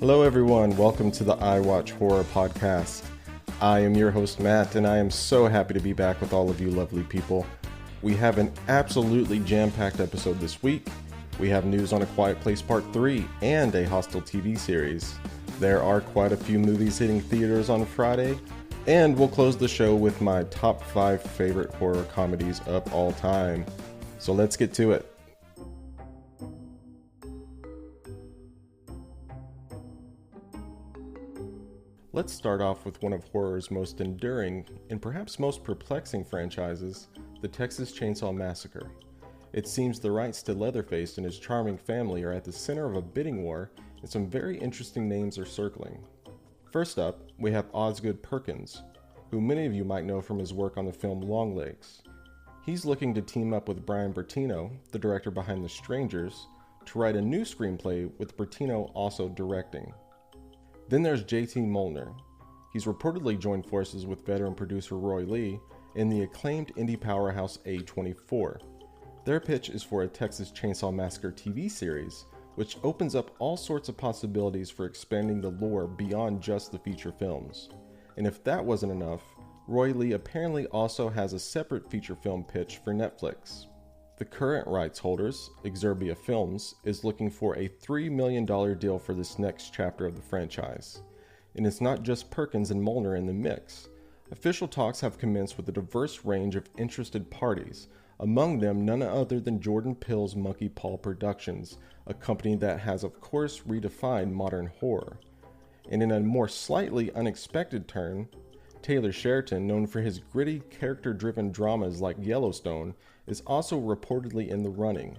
Hello everyone, welcome to the I Watch Horror podcast. I am your host Matt, and I am so happy to be back with all of you lovely people. We have an absolutely jam-packed episode this week. We have news on A Quiet Place Part 3 and a Hostel TV series. There are quite a few movies hitting theaters on Friday, and we'll close the show with my top 5 favorite horror comedies of all time. So let's get to it. Let's start off with one of horror's most enduring and perhaps most perplexing franchises, the Texas Chainsaw Massacre. It seems the rights to Leatherface and his charming family are at the center of a bidding war, and some very interesting names are circling. First up, we have Osgood Perkins, who many of you might know from his work on the film Longlegs. He's looking to team up with Brian Bertino, the director behind The Strangers, to write a new screenplay with Bertino also directing. Then there's J.T. Molnar. He's reportedly joined forces with veteran producer Roy Lee in the acclaimed indie powerhouse A24. Their pitch is for a Texas Chainsaw Massacre TV series, which opens up all sorts of possibilities for expanding the lore beyond just the feature films. And if that wasn't enough, Roy Lee apparently also has a separate feature film pitch for Netflix. The current rights holders, Exerbia Films, is looking for a $3 million deal for this next chapter of the franchise. And it's not just Perkins and Molnar in the mix. Official talks have commenced with a diverse range of interested parties, among them none other than Jordan Peele's Monkey Paw Productions, a company that has of course redefined modern horror. And in a more slightly unexpected turn, Taylor Sheridan, known for his gritty, character-driven dramas like Yellowstone, is also reportedly in the running.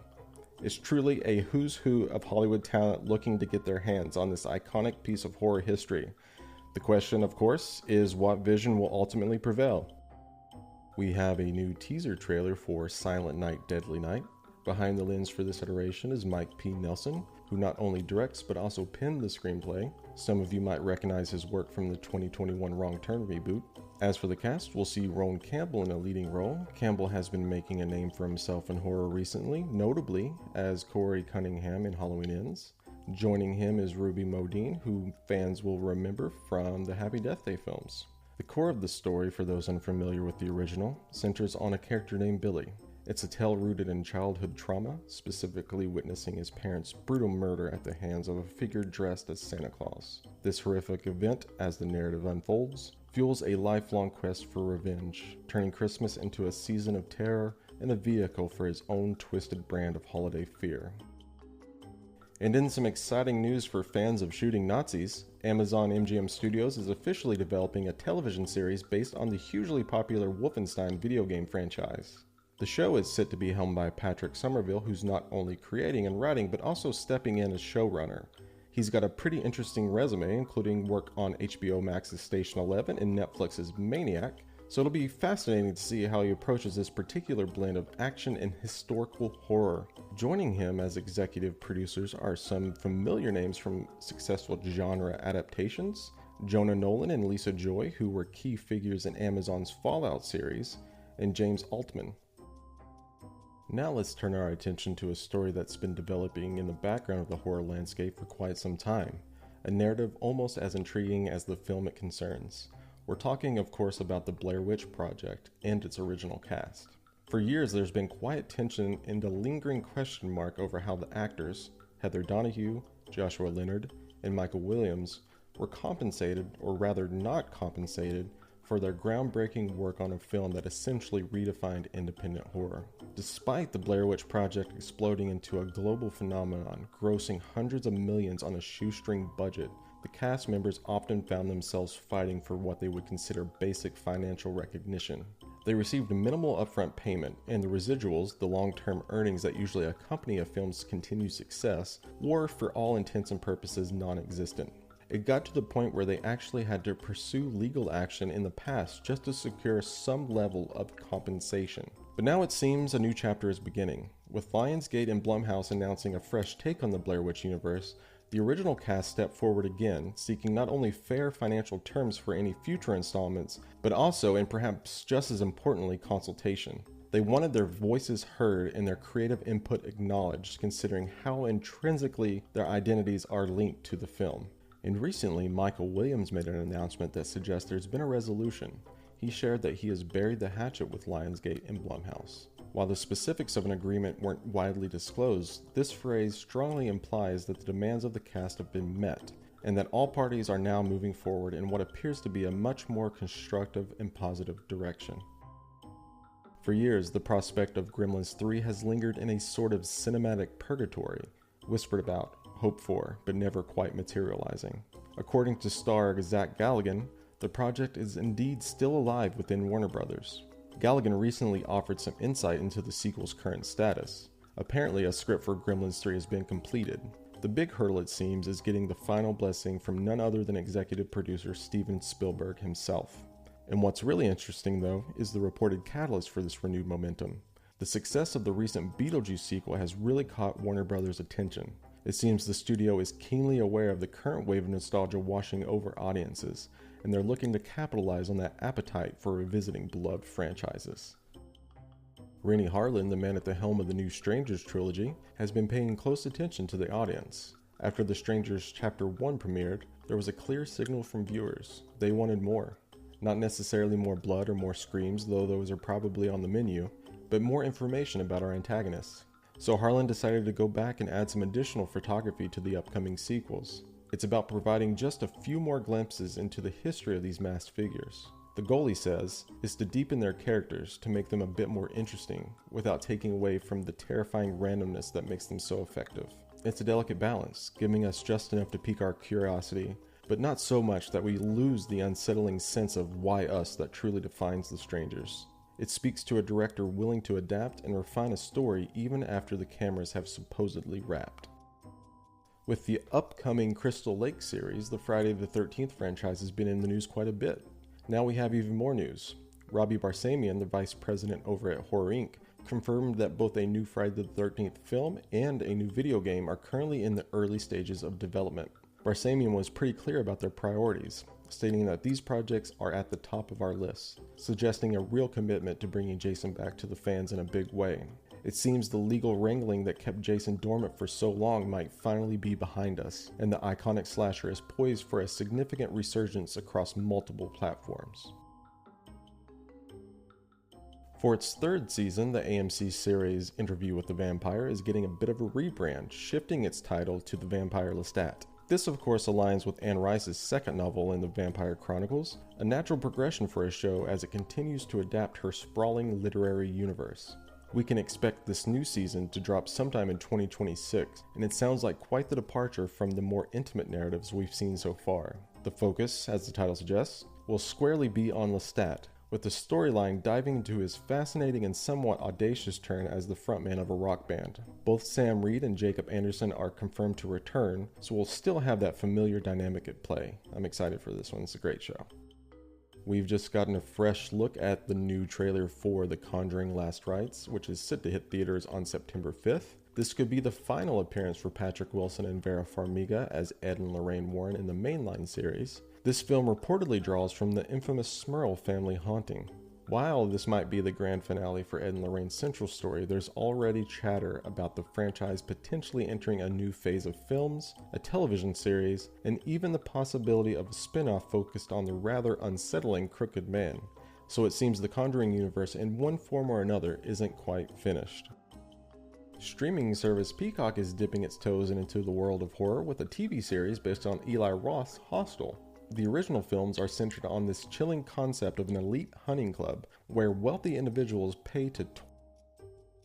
It's truly a who's who of Hollywood talent looking to get their hands on this iconic piece of horror history. The question, of course, is what vision will ultimately prevail? We have a new teaser trailer for Silent Night, Deadly Night. Behind the lens for this iteration is Mike P. Nelson, who not only directs but also penned the screenplay. Some of you might recognize his work from the 2021 Wrong Turn reboot. As for the cast, we'll see Roan Campbell in a leading role. Campbell has been making a name for himself in horror recently, notably as Corey Cunningham in Halloween Ends. Joining him is Ruby Modine, who fans will remember from the Happy Death Day films. The core of the story, for those unfamiliar with the original, centers on a character named Billy. It's a tale rooted in childhood trauma, specifically witnessing his parents' brutal murder at the hands of a figure dressed as Santa Claus. This horrific event, as the narrative unfolds, fuels a lifelong quest for revenge, turning Christmas into a season of terror and a vehicle for his own twisted brand of holiday fear. And in some exciting news for fans of shooting Nazis, Amazon MGM Studios is officially developing a television series based on the hugely popular Wolfenstein video game franchise. The show is set to be helmed by Patrick Somerville, who's not only creating and writing, but also stepping in as showrunner. He's got a pretty interesting resume, including work on HBO Max's Station 11 and Netflix's Maniac, so it'll be fascinating to see how he approaches this particular blend of action and historical horror. Joining him as executive producers are some familiar names from successful genre adaptations, Jonah Nolan and Lisa Joy, who were key figures in Amazon's Fallout series, and James Altman. Now let's turn our attention to a story that's been developing in the background of the horror landscape for quite some time, a narrative almost as intriguing as the film it concerns. We're talking, of course, about the Blair Witch Project and its original cast. For years, there's been quiet tension and a lingering question mark over how the actors, Heather Donahue, Joshua Leonard, and Michael Williams, were compensated, or rather not compensated, for their groundbreaking work on a film that essentially redefined independent horror. Despite the Blair Witch Project exploding into a global phenomenon, grossing hundreds of millions on a shoestring budget, the cast members often found themselves fighting for what they would consider basic financial recognition. They received minimal upfront payment, and the residuals, the long-term earnings that usually accompany a film's continued success, were, for all intents and purposes, non-existent. It got to the point where they actually had to pursue legal action in the past just to secure some level of compensation. But now it seems a new chapter is beginning. With Lionsgate and Blumhouse announcing a fresh take on the Blair Witch universe, the original cast stepped forward again, seeking not only fair financial terms for any future installments, but also, and perhaps just as importantly, consultation. They wanted their voices heard and their creative input acknowledged, considering how intrinsically their identities are linked to the film. And recently, Michael Williams made an announcement that suggests there's been a resolution. He shared that he has buried the hatchet with Lionsgate and Blumhouse. While the specifics of an agreement weren't widely disclosed, this phrase strongly implies that the demands of the cast have been met, and that all parties are now moving forward in what appears to be a much more constructive and positive direction. For years, the prospect of Gremlins 3 has lingered in a sort of cinematic purgatory, whispered about, hoped for, but never quite materializing. According to star Zach Galligan, the project is indeed still alive within Warner Brothers. Galligan recently offered some insight into the sequel's current status. Apparently, a script for Gremlins 3 has been completed. The big hurdle, it seems, is getting the final blessing from none other than executive producer Steven Spielberg himself. And what's really interesting, though, is the reported catalyst for this renewed momentum. The success of the recent Beetlejuice sequel has really caught Warner Brothers' attention. It seems the studio is keenly aware of the current wave of nostalgia washing over audiences, and they're looking to capitalize on that appetite for revisiting beloved franchises. Rennie Harlin, the man at the helm of the new Strangers trilogy, has been paying close attention to the audience. After The Strangers Chapter 1 premiered, there was a clear signal from viewers. They wanted more. Not necessarily more blood or more screams, though those are probably on the menu, but more information about our antagonists. So Harlan decided to go back and add some additional photography to the upcoming sequels. It's about providing just a few more glimpses into the history of these masked figures. The goal, he says, is to deepen their characters to make them a bit more interesting, without taking away from the terrifying randomness that makes them so effective. It's a delicate balance, giving us just enough to pique our curiosity, but not so much that we lose the unsettling sense of why us that truly defines the Strangers. It speaks to a director willing to adapt and refine a story even after the cameras have supposedly wrapped. With the upcoming Crystal Lake series, the Friday the 13th franchise has been in the news quite a bit. Now we have even more news. Robbie Barsamian, the vice president over at Horror Inc., confirmed that both a new Friday the 13th film and a new video game are currently in the early stages of development. Barsamian was pretty clear about their priorities, stating that these projects are at the top of our list, suggesting a real commitment to bringing Jason back to the fans in a big way. It seems the legal wrangling that kept Jason dormant for so long might finally be behind us, and the iconic slasher is poised for a significant resurgence across multiple platforms. For its third season, the AMC series Interview with the Vampire is getting a bit of a rebrand, shifting its title to The Vampire Lestat. This, of course, aligns with Anne Rice's second novel in the Vampire Chronicles, a natural progression for a show as it continues to adapt her sprawling literary universe. We can expect this new season to drop sometime in 2026, and it sounds like quite the departure from the more intimate narratives we've seen so far. The focus, as the title suggests, will squarely be on Lestat, with the storyline diving into his fascinating and somewhat audacious turn as the frontman of a rock band. Both Sam Reed and Jacob Anderson are confirmed to return, so we'll still have that familiar dynamic at play. I'm excited for this one, it's a great show. We've just gotten a fresh look at the new trailer for The Conjuring Last Rites, which is set to hit theaters on September 5th. This could be the final appearance for Patrick Wilson and Vera Farmiga as Ed and Lorraine Warren in the mainline series. This film reportedly draws from the infamous Smurl family haunting. While this might be the grand finale for Ed and Lorraine's central story, there's already chatter about the franchise potentially entering a new phase of films, a television series, and even the possibility of a spin-off focused on the rather unsettling Crooked Man. So it seems the Conjuring universe in one form or another isn't quite finished. Streaming service Peacock is dipping its toes into the world of horror with a TV series based on Eli Roth's Hostel. The original films are centered on this chilling concept of an elite hunting club where wealthy individuals pay to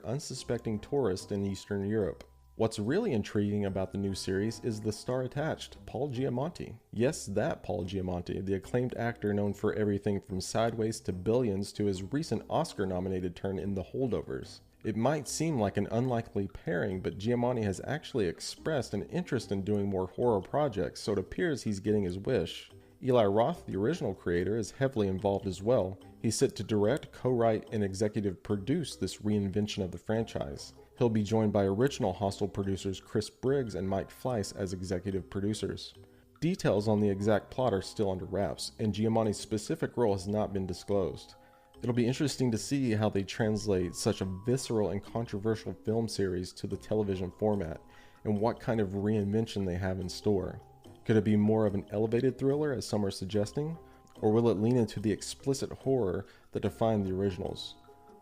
unsuspecting tourists in Eastern Europe. What's really intriguing about the new series is the star attached, Paul Giamatti. Yes, that Paul Giamatti, the acclaimed actor known for everything from Sideways to Billions to his recent Oscar-nominated turn in The Holdovers. It might seem like an unlikely pairing, but Giamatti has actually expressed an interest in doing more horror projects, so it appears he's getting his wish. Eli Roth, the original creator, is heavily involved as well. He's set to direct, co-write, and executive produce this reinvention of the franchise. He'll be joined by original Hostel producers Chris Briggs and Mike Fleiss as executive producers. Details on the exact plot are still under wraps, and Giamatti's specific role has not been disclosed. It'll be interesting to see how they translate such a visceral and controversial film series to the television format, and what kind of reinvention they have in store. Could it be more of an elevated thriller, as some are suggesting? Or will it lean into the explicit horror that defined the originals?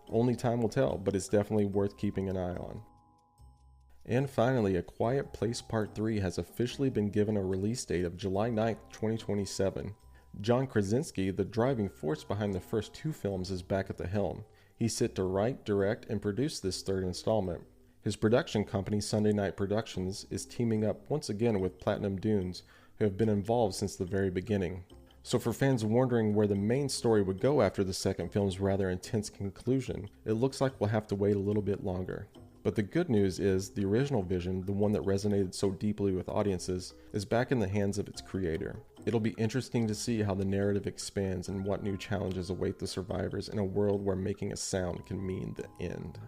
Only time will tell, but it's definitely worth keeping an eye on. And finally, A Quiet Place Part 3 has officially been given a release date of July 9th, 2027. John Krasinski, the driving force behind the first two films, is back at the helm. He's set to write, direct, and produce this third installment. His production company, Sunday Night Productions, is teaming up once again with Platinum Dunes, who have been involved since the very beginning. So for fans wondering where the main story would go after the second film's rather intense conclusion, it looks like we'll have to wait a little bit longer. But the good news is the original vision, the one that resonated so deeply with audiences, is back in the hands of its creator. It'll be interesting to see how the narrative expands and what new challenges await the survivors in a world where making a sound can mean the end.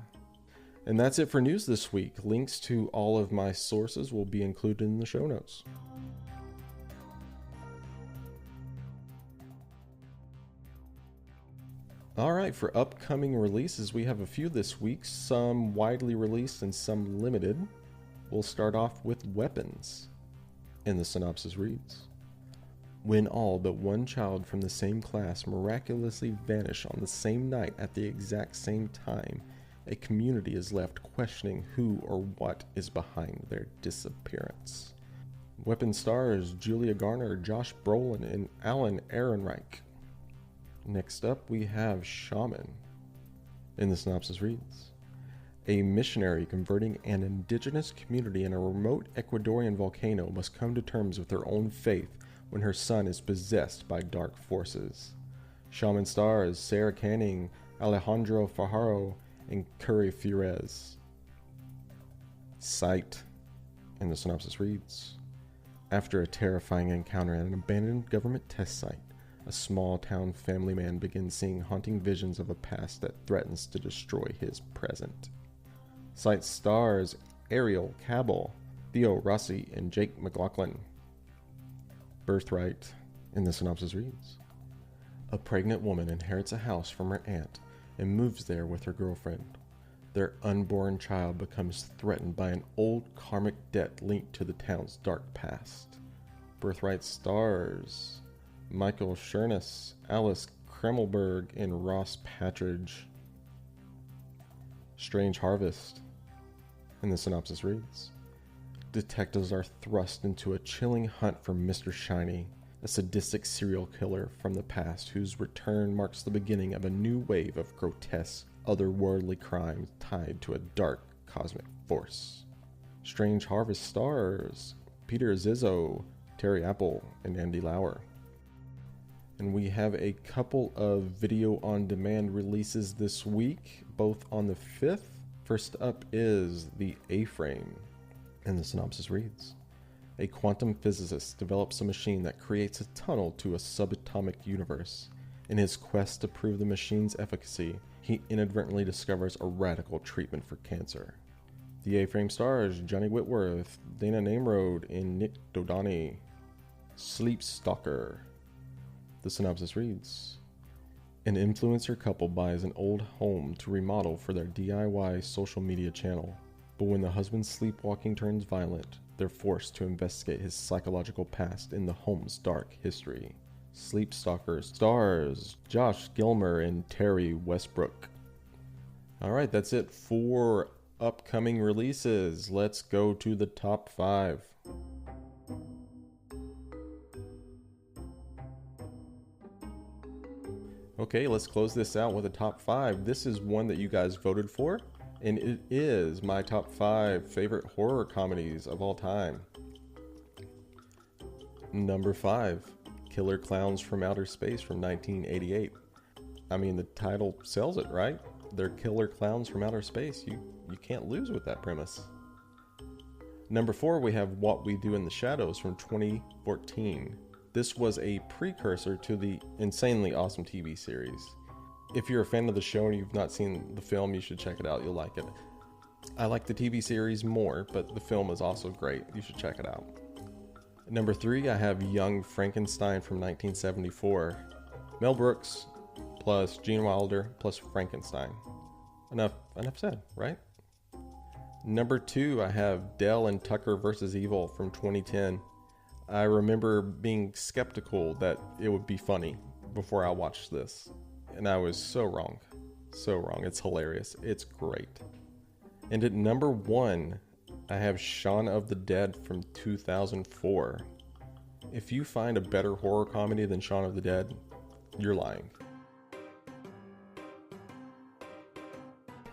And that's it for news this week. Links to all of my sources will be included in the show notes. Alright, for upcoming releases, we have a few this week, some widely released and some limited. We'll start off with Weapons. And the synopsis reads: when all but one child from the same class miraculously vanish on the same night at the exact same time, a community is left questioning who or what is behind their disappearance. Weapons stars Julia Garner, Josh Brolin, and Alan Ehrenreich. Next up, we have Shaman. And the synopsis reads: a missionary converting an indigenous community in a remote Ecuadorian volcano must come to terms with her own faith when her son is possessed by dark forces. Shaman stars Sarah Canning, Alejandro Fajaro, and Curry Fierez. Sight. And the synopsis reads: after a terrifying encounter at an abandoned government test site, a small-town family man begins seeing haunting visions of a past that threatens to destroy his present. Sight stars Ariel Cabell, Theo Rossi, and Jake McLaughlin. Birthright. And the synopsis reads: a pregnant woman inherits a house from her aunt and moves there with her girlfriend. Their unborn child becomes threatened by an old karmic debt linked to the town's dark past. Birthright stars Michael Chernis, Alice Kremmelberg, and Ross Patridge. Strange Harvest. And the synopsis reads: detectives are thrust into a chilling hunt for Mr. Shiny, a sadistic serial killer from the past whose return marks the beginning of a new wave of grotesque, otherworldly crimes tied to a dark cosmic force. Strange Harvest stars Peter Zizzo, Terry Apple, and Andy Lauer. And we have a couple of video-on-demand releases this week, both on the 5th. First up is The A-Frame, and the synopsis reads: a quantum physicist develops a machine that creates a tunnel to a subatomic universe. In his quest to prove the machine's efficacy, he inadvertently discovers a radical treatment for cancer. The A-Frame stars Johnny Whitworth, Dana Namrod, and Nick Dodani. Sleep Stalker. The synopsis reads: an influencer couple buys an old home to remodel for their DIY social media channel. But when the husband's sleepwalking turns violent, they're forced to investigate his psychological past in the home's dark history. Sleep Stalker stars Josh Gilmer and Terry Westbrook. Alright, that's it for upcoming releases. Let's go to the top 5. Okay, let's close this out with a top 5. This is one that you guys voted for, and it is my top 5 favorite horror comedies of all time. Number 5, Killer Clowns from Outer Space from 1988. I mean, the title sells it, right? They're killer clowns from outer space. You can't lose with that premise. Number 4, we have What We Do in the Shadows from 2014. This was a precursor to the insanely awesome TV series. If you're a fan of the show and you've not seen the film, you should check it out. You'll like it. I like the TV series more, but the film is also great. You should check it out. Number 3, I have Young Frankenstein from 1974. Mel Brooks plus Gene Wilder plus Frankenstein. Enough said, right? Number 2, I have Dell and Tucker vs. Evil from 2010. I remember being skeptical that it would be funny before I watched this. And I was so wrong. So wrong. It's hilarious. It's great. And at number 1, I have Shaun of the Dead from 2004. If you find a better horror comedy than Shaun of the Dead, you're lying.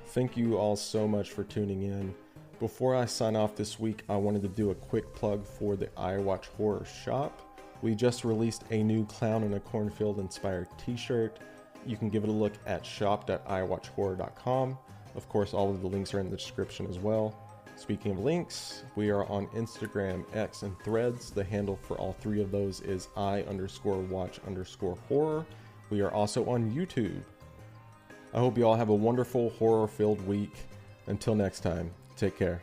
Thank you all so much for tuning in. Before I sign off this week, I wanted to do a quick plug for the I Watch Horror shop. We just released a new Clown in a Cornfield inspired t-shirt. You can give it a look at shop.iwatchhorror.com. Of course, all of the links are in the description as well. Speaking of links, we are on Instagram, X, and Threads. The handle for all 3 of those is I_watch_horror. We are also on YouTube. I hope you all have a wonderful horror-filled week. Until next time, take care.